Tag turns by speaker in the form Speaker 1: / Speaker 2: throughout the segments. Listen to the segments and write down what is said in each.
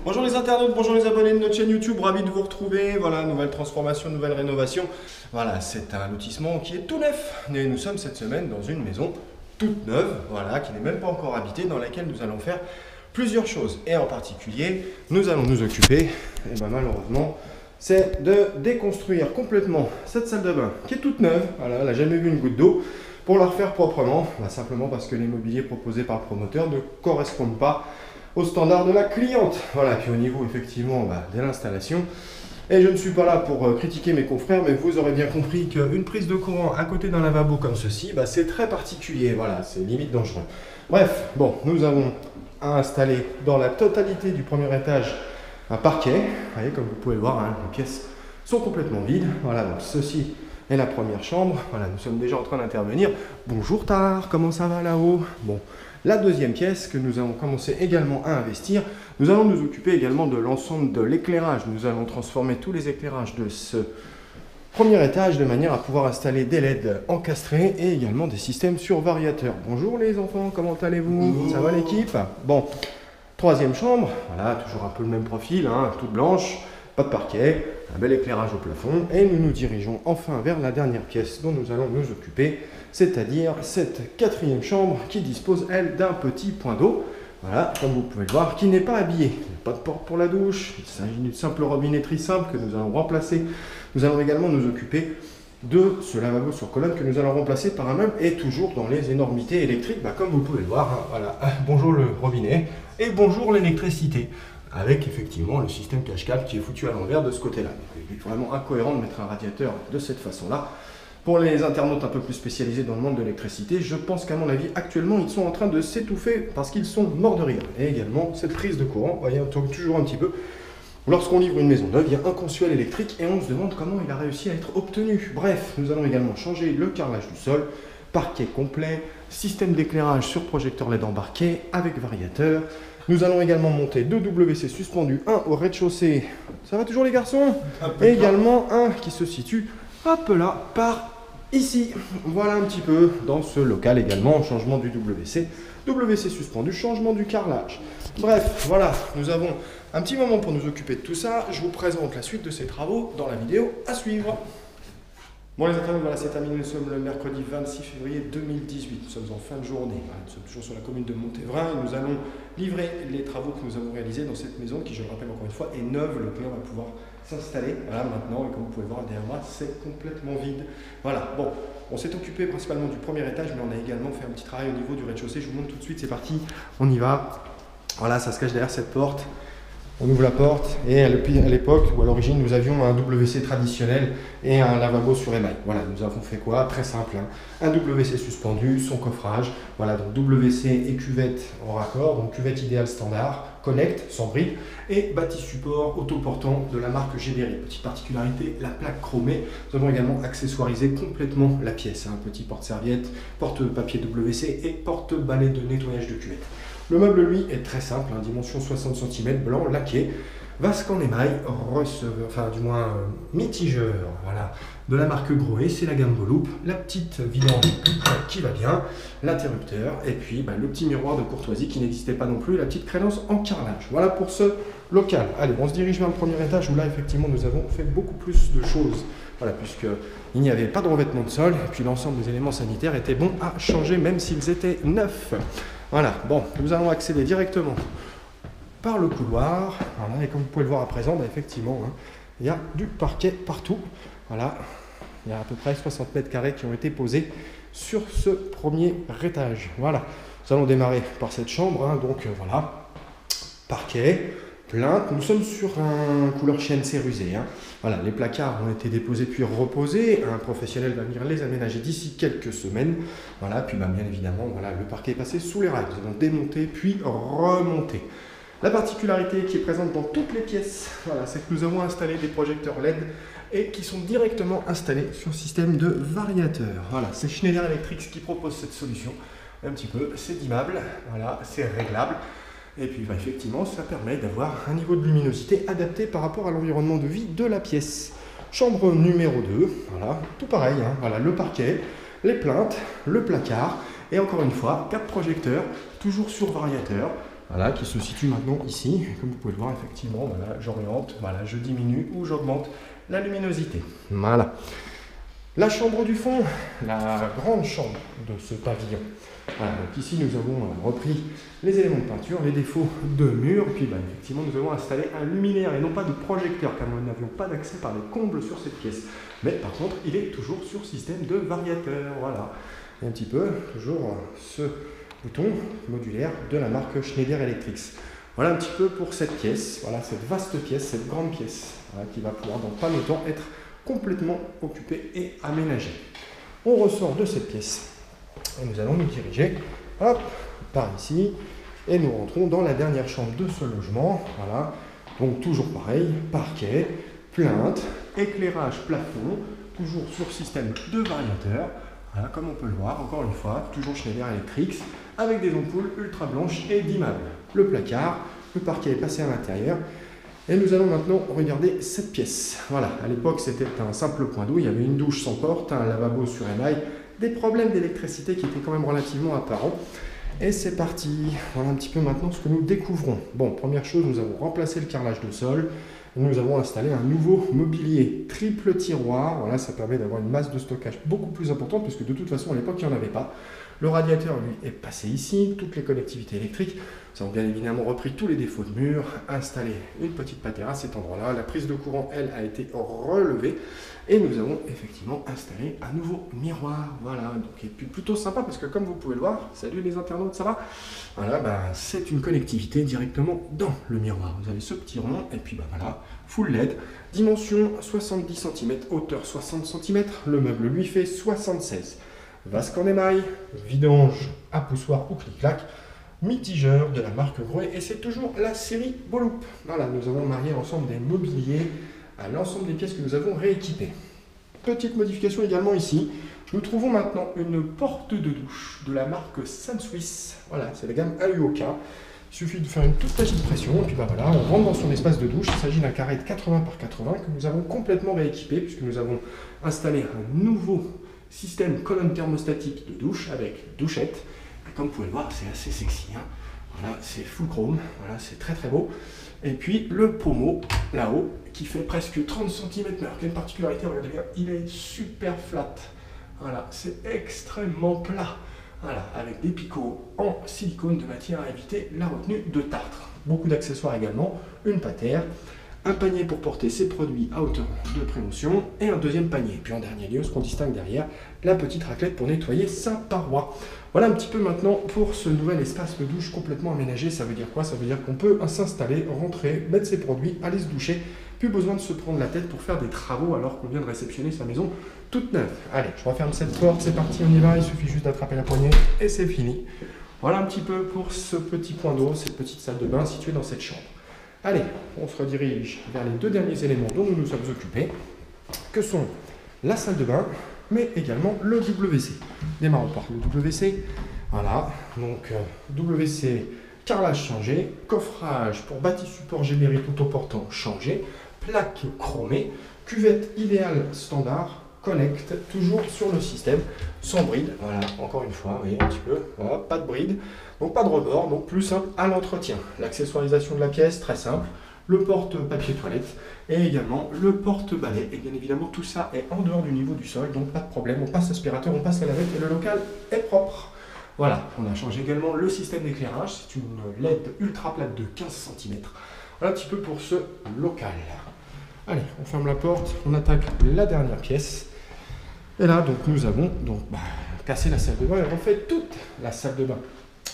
Speaker 1: Bonjour les internautes, bonjour les abonnés de notre chaîne YouTube, ravi de vous retrouver. Voilà, nouvelle transformation, nouvelle rénovation. Voilà, c'est un lotissement qui est tout neuf. Et nous sommes cette semaine dans une maison toute neuve, voilà, qui n'est même pas encore habitée, dans laquelle nous allons faire plusieurs choses. Et en particulier, nous allons nous occuper, et ben malheureusement, c'est de déconstruire complètement cette salle de bain qui est toute neuve. Voilà, elle n'a jamais vu une goutte d'eau. Pour la refaire proprement, simplement parce que les mobiliers proposés par le promoteur ne correspondent pas aux standards de la cliente. Voilà, puis au niveau effectivement de l'installation. Et je ne suis pas là pour critiquer mes confrères, mais vous aurez bien compris qu'une prise de courant à côté d'un lavabo comme ceci, c'est très particulier. Voilà, c'est limite dangereux. Bref, bon, nous avons installé dans la totalité du premier étage un parquet. Vous voyez, comme vous pouvez le voir, hein, les pièces sont complètement vides. Voilà, donc ceci est la première chambre. Voilà, nous sommes déjà en train d'intervenir. Bonjour Tar, comment ça va là-haut? Bon, la deuxième pièce que nous allons commencer également à investir, nous allons nous occuper également de l'ensemble de l'éclairage. Nous allons transformer tous les éclairages de ce premier étage de manière à pouvoir installer des LED encastrés et également des systèmes sur variateur. Bonjour les enfants, comment allez-vous? Ça va l'équipe? Bon, troisième chambre, voilà, toujours un peu le même profil, hein, toute blanche, pas de parquet, un bel éclairage au plafond et nous nous dirigeons enfin vers la dernière pièce dont nous allons nous occuper, c'est-à-dire cette quatrième chambre qui dispose, elle, d'un petit point d'eau. Voilà, comme vous pouvez le voir, qui n'est pas habillé. Il n'y a pas de porte pour la douche, il s'agit d'une simple robinetterie simple que nous allons remplacer. Nous allons également nous occuper de ce lavabo sur colonne que nous allons remplacer par un meuble et toujours dans les énormités électriques, comme vous pouvez le voir. Hein, voilà. Bonjour le robinet et bonjour l'électricité. Avec effectivement le système cache-câble qui est foutu à l'envers de ce côté-là. Il est vraiment incohérent de mettre un radiateur de cette façon-là. Pour les internautes un peu plus spécialisés dans le monde de l'électricité, je pense qu'à mon avis, actuellement, ils sont en train de s'étouffer parce qu'ils sont morts de rire. Et également, cette prise de courant, vous voyez, on tourne toujours un petit peu. Lorsqu'on livre une maison neuve, il y a un consuel électrique et on se demande comment il a réussi à être obtenu. Bref, nous allons également changer le carrelage du sol, parquet complet, système d'éclairage sur projecteur LED embarqué avec variateur. Nous allons également monter deux WC suspendus, un au rez-de-chaussée, ça va toujours les garçons? Et également un qui se situe, hop là, par ici. Voilà un petit peu dans ce local également, changement du WC, WC suspendu, changement du carrelage. Bref, voilà, nous avons un petit moment pour nous occuper de tout ça. Je vous présente la suite de ces travaux dans la vidéo à suivre. Bon les internautes, voilà, c'est terminé, nous sommes le mercredi 26 février 2018, nous sommes en fin de journée, voilà, nous sommes toujours sur la commune de Montévrain et nous allons livrer les travaux que nous avons réalisés dans cette maison qui, je le rappelle encore une fois, est neuve. Le client va pouvoir s'installer, voilà, maintenant, et comme vous pouvez voir derrière moi, c'est complètement vide. Voilà, bon, on s'est occupé principalement du premier étage, mais on a également fait un petit travail au niveau du rez-de-chaussée. Je vous montre tout de suite, c'est parti, on y va. Voilà, ça se cache derrière cette porte. On ouvre la porte et à l'époque, ou à l'origine, nous avions un WC traditionnel et un lavabo sur émail. Voilà, nous avons fait quoi? Très simple, hein. Un WC suspendu, son coffrage, voilà, donc WC et cuvette en raccord, donc cuvette idéale standard, connect, sans briques, et bâti support autoportant de la marque Gébery. Petite particularité, la plaque chromée. Nous avons également accessoirisé complètement la pièce, hein. Petit porte-serviette, porte-papier WC et porte-balai de nettoyage de cuvette. Le meuble, lui, est très simple, hein, dimension 60 cm, blanc, laqué, vasque en émail, receveur, enfin du moins mitigeur, voilà, de la marque Grohe, c'est la gamme Volup, la petite vidange qui va bien, l'interrupteur, et puis le petit miroir de courtoisie qui n'existait pas non plus, la petite crédence en carrelage. Voilà pour ce local. Allez, on se dirige vers le premier étage où là, effectivement, nous avons fait beaucoup plus de choses. Voilà, puisqu'il n'y avait pas de revêtement de sol, et puis l'ensemble des éléments sanitaires étaient bons à changer, même s'ils étaient neufs. Voilà, bon, nous allons accéder directement par le couloir. Voilà, et comme vous pouvez le voir à présent, effectivement, hein, il y a du parquet partout. Voilà, il y a à peu près 60 mètres carrés qui ont été posés sur ce premier étage. Voilà, nous allons démarrer par cette chambre, hein, donc voilà, parquet, plainte. Nous sommes sur un couleur chêne cérusé. Hein. Voilà, les placards ont été déposés puis reposés. Un professionnel va venir les aménager d'ici quelques semaines. Voilà, puis bien évidemment, voilà, le parquet est passé sous les rails. Nous allons démonter puis remonter. La particularité qui est présente dans toutes les pièces, voilà, c'est que nous avons installé des projecteurs LED et qui sont directement installés sur le système de variateur. Voilà, c'est Schneider Electric qui propose cette solution. Un petit peu, c'est dimmable, voilà, c'est réglable. Et puis effectivement, ça permet d'avoir un niveau de luminosité adapté par rapport à l'environnement de vie de la pièce. Chambre numéro 2, voilà, tout pareil, hein, voilà, le parquet, les plaintes, le placard, et encore une fois, 4 projecteurs, toujours sur variateur, voilà, qui se situe maintenant ici. Comme vous pouvez le voir, effectivement, voilà, j'oriente, voilà, je diminue ou j'augmente la luminosité. Voilà. La chambre du fond, la grande chambre de ce pavillon. Voilà, donc ici nous avons repris les éléments de peinture, les défauts de mur, puis effectivement nous avons installé un luminaire et non pas de projecteur, car nous n'avions pas d'accès par les combles sur cette pièce. Mais par contre, il est toujours sur système de variateur, voilà. Et un petit peu, toujours ce bouton modulaire de la marque Schneider Electric. Voilà un petit peu pour cette pièce, voilà cette vaste pièce, cette grande pièce, voilà, qui va pouvoir dans pas longtemps être complètement occupée et aménagée. On ressort de cette pièce et nous allons nous diriger hop, par ici et nous rentrons dans la dernière chambre de ce logement. Voilà, donc toujours pareil, parquet, plinthe, éclairage plafond, toujours sur système de variateur. Voilà, comme on peut le voir, encore une fois, toujours Schneider Electric, avec des ampoules ultra blanches et dimmables. Le placard, le parquet est passé à l'intérieur. Et nous allons maintenant regarder cette pièce. Voilà, à l'époque c'était un simple point d'eau, il y avait une douche sans porte, un lavabo sur émail, des problèmes d'électricité qui étaient quand même relativement apparents. Et c'est parti, voilà un petit peu maintenant ce que nous découvrons. Bon, première chose, nous avons remplacé le carrelage de sol. Nous avons installé un nouveau mobilier triple tiroir. Voilà, ça permet d'avoir une masse de stockage beaucoup plus importante puisque de toute façon à l'époque il n'y en avait pas. Le radiateur lui est passé ici, toutes les connectivités électriques. Nous avons bien évidemment repris tous les défauts de mur, installé une petite patère à cet endroit-là. La prise de courant, elle, a été relevée. Et nous avons effectivement installé un nouveau miroir. Voilà, donc et puis plutôt sympa parce que comme vous pouvez le voir, salut les internautes, ça va? Voilà, c'est une connectivité directement dans le miroir. Vous avez ce petit rond et puis voilà, full LED, dimension 70 cm, hauteur 60 cm. Le meuble lui fait 76. Vasque en émail, vidange à poussoir ou clic-clac, mitigeur de la marque Grohe et c'est toujours la série Boloop. Voilà, nous avons marié l'ensemble des mobiliers à l'ensemble des pièces que nous avons rééquipées. Petite modification également ici, nous trouvons maintenant une porte de douche de la marque Suisse. Voilà, c'est la gamme AUOK. Il suffit de faire une toute petite pression et puis voilà, on rentre dans son espace de douche. Il s'agit d'un carré de 80 par 80 que nous avons complètement rééquipé puisque nous avons installé un nouveau système colonne thermostatique de douche avec douchette. Et comme vous pouvez le voir, c'est assez sexy. Hein. Voilà, c'est full chrome, voilà, c'est très très beau. Et puis le pommeau là-haut qui fait presque 30 cm. Mais alors, quelle particularité, regardez bien, il est super flat. Voilà, c'est extrêmement plat. Voilà, avec des picots en silicone de matière à éviter la retenue de tartre. Beaucoup d'accessoires également, une patère, un panier pour porter ses produits à hauteur de prémotion et un deuxième panier. Et puis en dernier lieu, ce qu'on distingue derrière, la petite raclette pour nettoyer sa paroi. Voilà un petit peu maintenant pour ce nouvel espace de douche complètement aménagé. Ça veut dire quoi? Ça veut dire qu'on peut s'installer, rentrer, mettre ses produits, aller se doucher. Plus besoin de se prendre la tête pour faire des travaux alors qu'on vient de réceptionner sa maison toute neuve. Allez, je referme cette porte, c'est parti, on y va. Il suffit juste d'attraper la poignée et c'est fini. Voilà un petit peu pour ce petit point d'eau, cette petite salle de bain située dans cette chambre. Allez, on se redirige vers les deux derniers éléments dont nous nous sommes occupés, que sont la salle de bain, mais également le WC. Démarrons par le WC. Voilà, donc WC, carrelage changé, coffrage pour bâti support Géberit autoportant changé, plaque chromée, cuvette idéale standard, connect, toujours sur le système, sans bride. Voilà, encore une fois, vous voyez un petit peu, voilà, pas de bride. Donc pas de rebord, donc plus simple à l'entretien. L'accessoirisation de la pièce, très simple. Le porte-papier toilette et également le porte-balai. Et bien évidemment, tout ça est en dehors du niveau du sol, donc pas de problème. On passe l'aspirateur, on passe la lavette et le local est propre. Voilà, on a changé également le système d'éclairage. C'est une LED ultra plate de 15 cm. Voilà un petit peu pour ce local. Allez, on ferme la porte, on attaque la dernière pièce. Et là, donc nous avons cassé la salle de bain et refait toute la salle de bain.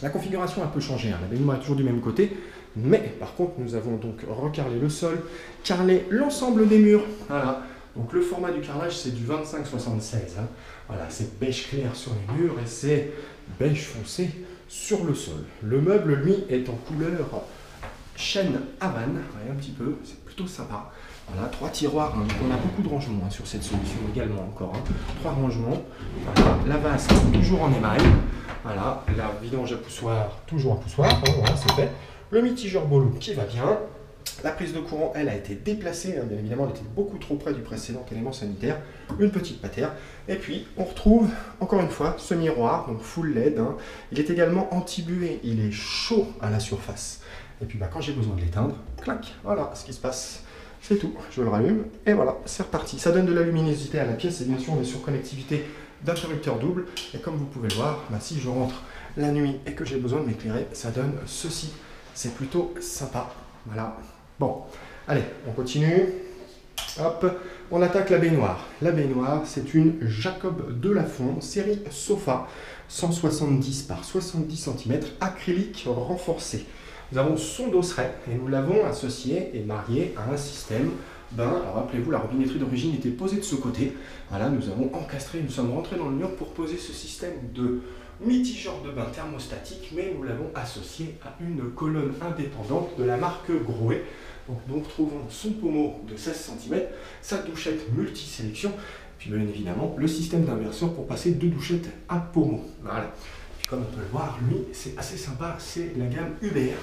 Speaker 1: La configuration a un peu changé, hein. La baignoire est toujours du même côté, mais par contre nous avons donc recarrelé le sol, carrelé l'ensemble des murs. Voilà, donc le format du carrelage c'est du 25-76. Hein. Voilà, c'est beige clair sur les murs et c'est beige foncé sur le sol. Le meuble lui est en couleur chêne Havane, voyez un petit peu, c'est plutôt sympa. Voilà, 3 tiroirs, hein. On a beaucoup de rangements sur cette solution également encore. 3 rangements, voilà. La vasque toujours en émail. Voilà, la vidange à poussoir, toujours à poussoir, hein, voilà, c'est fait. Le mitigeur Boloop qui va bien. La prise de courant, elle a été déplacée, hein, bien évidemment, elle était beaucoup trop près du précédent élément sanitaire. Une petite patère. Et puis, on retrouve, encore une fois, ce miroir, donc full LED. Hein. Il est également anti-buée, il est chaud à la surface. Et puis, quand j'ai besoin de l'éteindre, clac, voilà ce qui se passe. C'est tout, je le rallume, et voilà, c'est reparti. Ça donne de la luminosité à la pièce, et bien sûr, on est sur connectivité d'interrupteur double. Et comme vous pouvez le voir, si je rentre la nuit et que j'ai besoin de m'éclairer, ça donne ceci. C'est plutôt sympa. Voilà. Bon, allez, on continue. Hop, on attaque la baignoire. La baignoire, c'est une Jacob Delafont, série Sofa, 170 par 70 cm, acrylique renforcé. Nous avons son dosseret et nous l'avons associé et marié à un système. Alors rappelez-vous, la robinetterie d'origine était posée de ce côté. Voilà, nous avons encastré, nous sommes rentrés dans le mur pour poser ce système de mitigeur de bain thermostatique, mais nous l'avons associé à une colonne indépendante de la marque Grohe. Donc nous retrouvons son pommeau de 16 cm, sa douchette multisélection, puis bien évidemment le système d'inverseur pour passer de douchette à pommeau. Voilà. Puis comme on peut le voir, lui c'est assez sympa, c'est la gamme Hubert.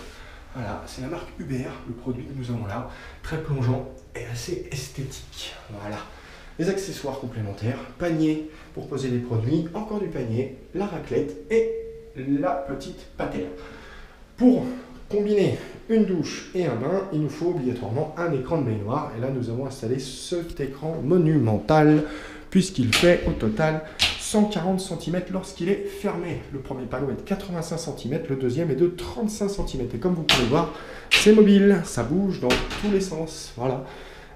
Speaker 1: Voilà, c'est la marque Hubert, le produit que nous avons là, très plongeant et assez esthétique. Voilà. Les accessoires complémentaires, panier pour poser les produits, encore du panier, la raclette et la petite patère. Pour combiner une douche et un bain, il nous faut obligatoirement un écran de baignoire. Et là, nous avons installé cet écran monumental, puisqu'il fait au total 140 cm lorsqu'il est fermé. Le premier panneau est de 85 cm, le deuxième est de 35 cm. Et comme vous pouvez voir, c'est mobile, ça bouge dans tous les sens. Voilà.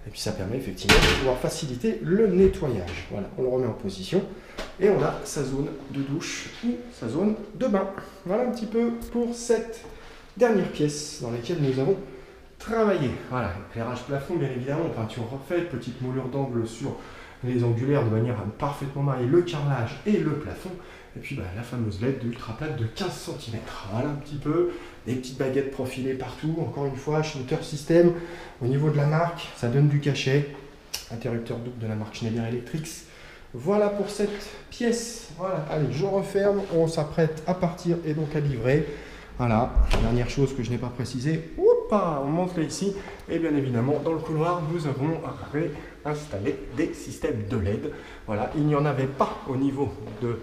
Speaker 1: Et puis ça permet effectivement de pouvoir faciliter le nettoyage. Voilà, on le remet en position et on a sa zone de douche ou sa zone de bain. Voilà un petit peu pour cette dernière pièce dans laquelle nous avons travaillé. Voilà, éclairage plafond bien évidemment, peinture refaite, petite moulure d'angle sur les angulaires de manière à parfaitement marier le carrelage et le plafond. Et puis la fameuse LED ultra plate de 15 cm. Voilà un petit peu, des petites baguettes profilées partout. Encore une fois, shooter system. Au niveau de la marque, ça donne du cachet. Interrupteur double de la marque Schneider Electric. Voilà pour cette pièce. Voilà, allez, je referme. On s'apprête à partir et donc à livrer. Voilà, dernière chose que je n'ai pas précisée. On monte là ici. Et bien évidemment, dans le couloir, nous avons réinstallé des systèmes de LED. Voilà, il n'y en avait pas au niveau de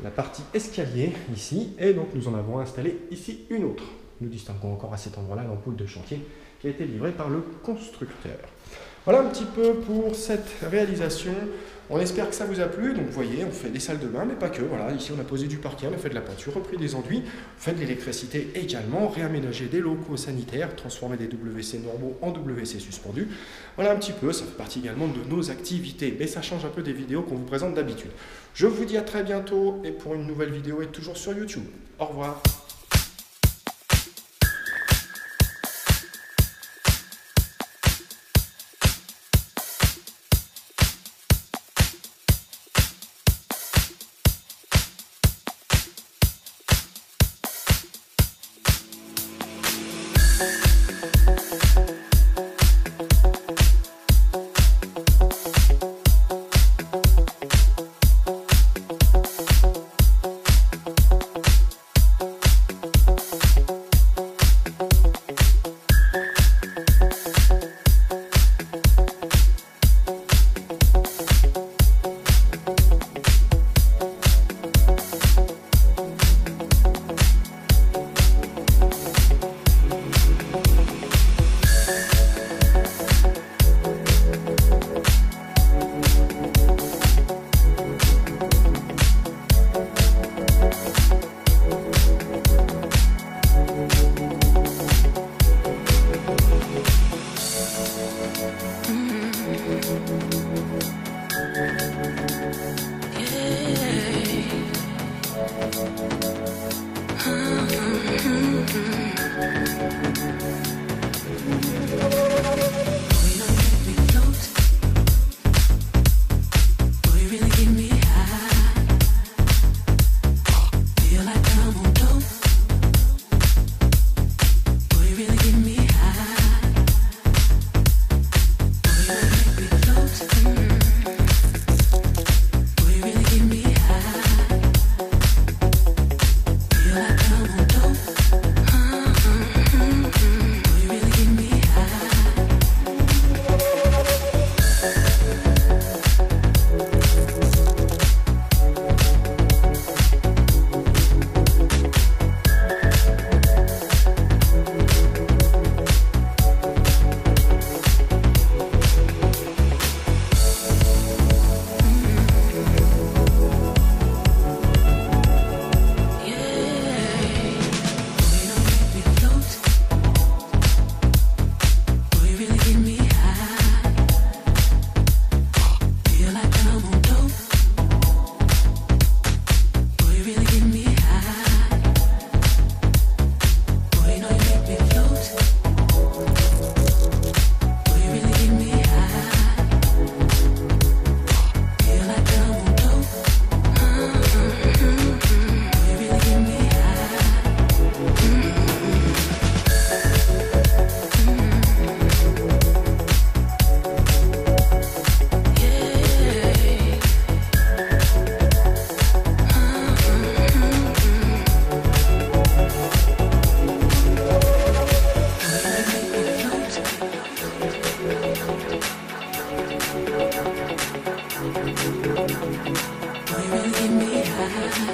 Speaker 1: la partie escalier ici, et donc nous en avons installé ici une autre. Nous distinguons encore à cet endroit-là l'ampoule de chantier qui a été livrée par le constructeur. Voilà un petit peu pour cette réalisation. On espère que ça vous a plu. Donc vous voyez, on fait des salles de bain, mais pas que. Voilà, ici on a posé du parquet, on a fait de la peinture, repris des enduits, on fait de l'électricité également, réaménagé des locaux sanitaires, transformé des WC normaux en WC suspendus. Voilà un petit peu, ça fait partie également de nos activités, mais ça change un peu des vidéos qu'on vous présente d'habitude. Je vous dis à très bientôt et pour une nouvelle vidéo et toujours sur YouTube. Au revoir.
Speaker 2: good.